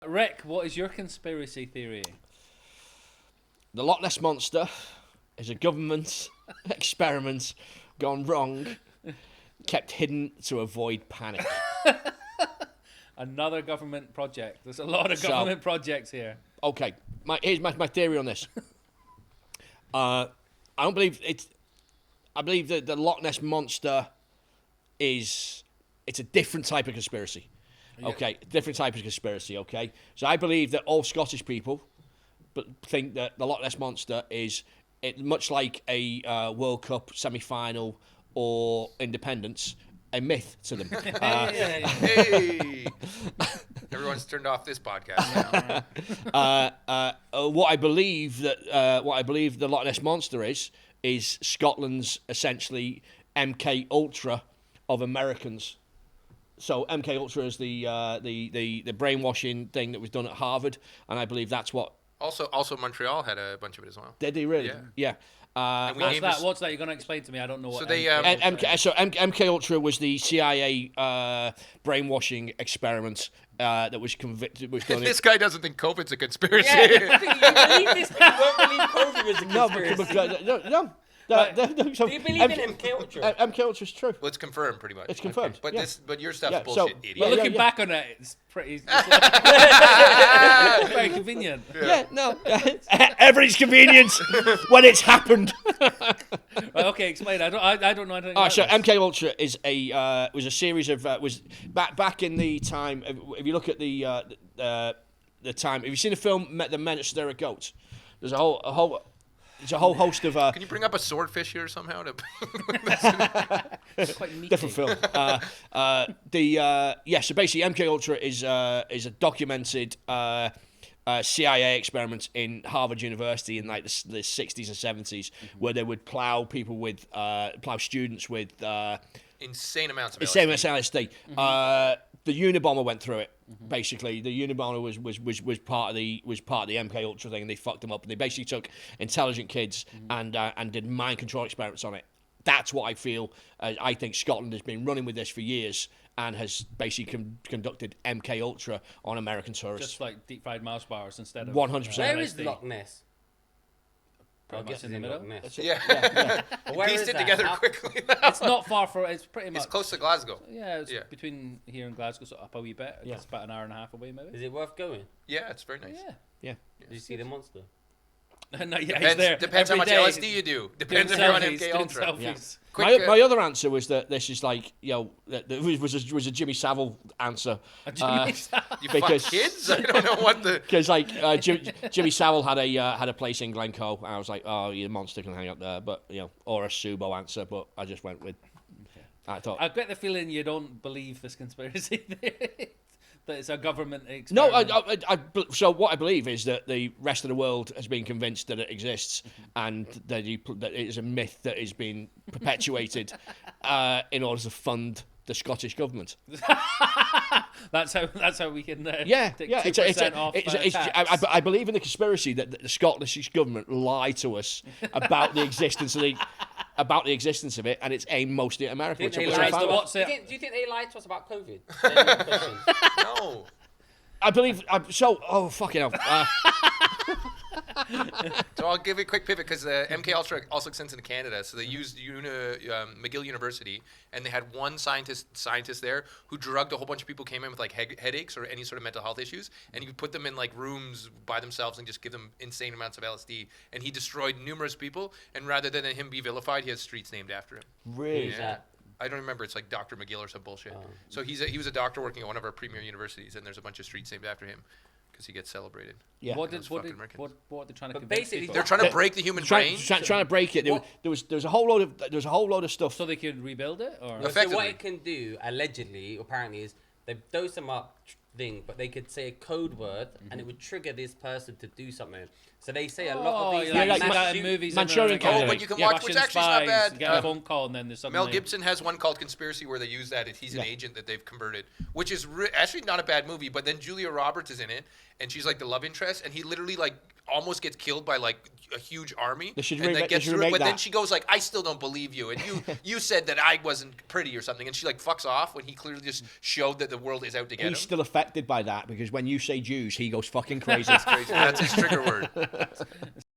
Rick, what is your conspiracy theory? The Loch Ness Monster is a government experiment gone wrong, kept hidden to avoid panic. Another government project. There's a lot of government projects here. Okay, here's my theory on this. I don't believe it's. I believe that the Loch Ness Monster it's a different type of conspiracy. Okay, different type of conspiracy. Okay, so I believe that all Scottish people think that the Loch Ness Monster is much like a World Cup semi-final or independence, a myth to them. Hey! Everyone's turned off this podcast now. What I believe the Loch Ness Monster is Scotland's essentially MK Ultra of Americans. So MK Ultra is the brainwashing thing that was done at Harvard, and I believe that's what. Also, Montreal had a bunch of it as well. Did they really? Yeah. What's that? You're going to explain to me? I don't know what. So they MK Ultra was the CIA brainwashing experiment that was convicted. Was done. This guy doesn't think COVID's a conspiracy. Yeah, you believe this? You don't believe COVID was a conspiracy? No. Do you believe in MK Ultra? MK Ultra is true. Well, it's confirmed pretty much. It's confirmed. Okay. But your stuff's Yeah, bullshit, so- idiot. But Yeah, looking yeah. back on it, it's pretty. Very convenient. Yeah, no. Everything's convenient when it's happened. Well, okay, explain. I don't know anything. Oh, about so this. MK Ultra is was a series of was back in the time. If you look at the time, have you seen the film The Men at Stare at Goats? There's a whole host of Can you bring up a swordfish here somehow? It's quite meaty. different film. So basically, MK Ultra is a documented CIA experiment in Harvard University in like the 60s and 70s, where they would plow students with Insane amounts of LSD. The Unabomber went through it. Basically, the Unabomber was part of the MK Ultra thing, and they fucked them up. And they basically took intelligent kids and did mind control experiments on it. That's what I feel. I think Scotland has been running with this for years and has basically conducted MK Ultra on American tourists. Just like deep fried Mars bars instead of 100%. Where is LSD. Loch Ness? Pretty much in the Loch middle. Ness. Yeah. But where Pieced is it that? together How- quickly. It's not far from. It's pretty much. It's close to Glasgow. Yeah, it's Yeah. between here and Glasgow, so up a wee bit. Yeah. It's about an hour and a half away, maybe. Is it worth going? Yeah, it's very nice. Yeah. Did you see the monster? No, yeah, he's there. Depends how every much day, LSD you do. Depends if you're on selfies, MK doing Ultra. selfies. Quick, My other answer was that this is like, that was a Jimmy Savile answer. You because- fuck kids? I don't know what the... Because Jimmy Savile had a place in Glencoe, and I was like, oh, your monster can hang up there, but or a Subo answer, but I just went with. I thought. I get the feeling you don't believe this conspiracy theory. That it's a government No, experiment. so what I believe is that the rest of the world has been convinced that it exists, and that it is a myth that is being perpetuated in order to fund the Scottish government. That's how we can. Take It's 2% off tax. I believe in the conspiracy that the Scottish government lied to us about the existence of it, and it's aimed mostly at America. Didn't Which they I lie to found us? out. What's it? Do you think they lied to us about COVID? No. I believe. Oh fucking hell! So I'll give you a quick pivot because MK Ultra also extends into Canada. So they used McGill University, and they had one scientist there who drugged a whole bunch of people who came in with like headaches or any sort of mental health issues, and he would put them in like rooms by themselves and just give them insane amounts of LSD. And he destroyed numerous people. And rather than him be vilified, he has streets named after him. Really? Who's that? I don't remember. It's like Dr. McGill or some bullshit. So he was a doctor working at one of our premier universities, and there's a bunch of streets named after him because he gets celebrated. Yeah. What Those are fucking Americans. they trying to But convince basically, people? They're trying to break the human brain. Trying to break it. There was a whole load of stuff. so they could rebuild it, or So Effectively. what it can do, allegedly, apparently, is they dose them up thing, but they could say a code word and it would trigger this person to do something. So they say a lot of these like like that in movies. Manchurian Candidate. Oh, but you can watch, which actually is not bad. Get a phone call and then there's something. Mel Gibson has one called Conspiracy where they use that. He's an agent that they've converted, which is actually not a bad movie. But then Julia Roberts is in it, and she's like the love interest, and he literally like almost gets killed by like a huge army. They should and remake- that gets they should through it, remake but then that. she goes like, "I still don't believe you, and you said that I wasn't pretty or something," and she like fucks off when he clearly just showed that the world is out to get him. He's still affected by that because when you say Jews, he goes fucking crazy. Crazy. That's his trigger word.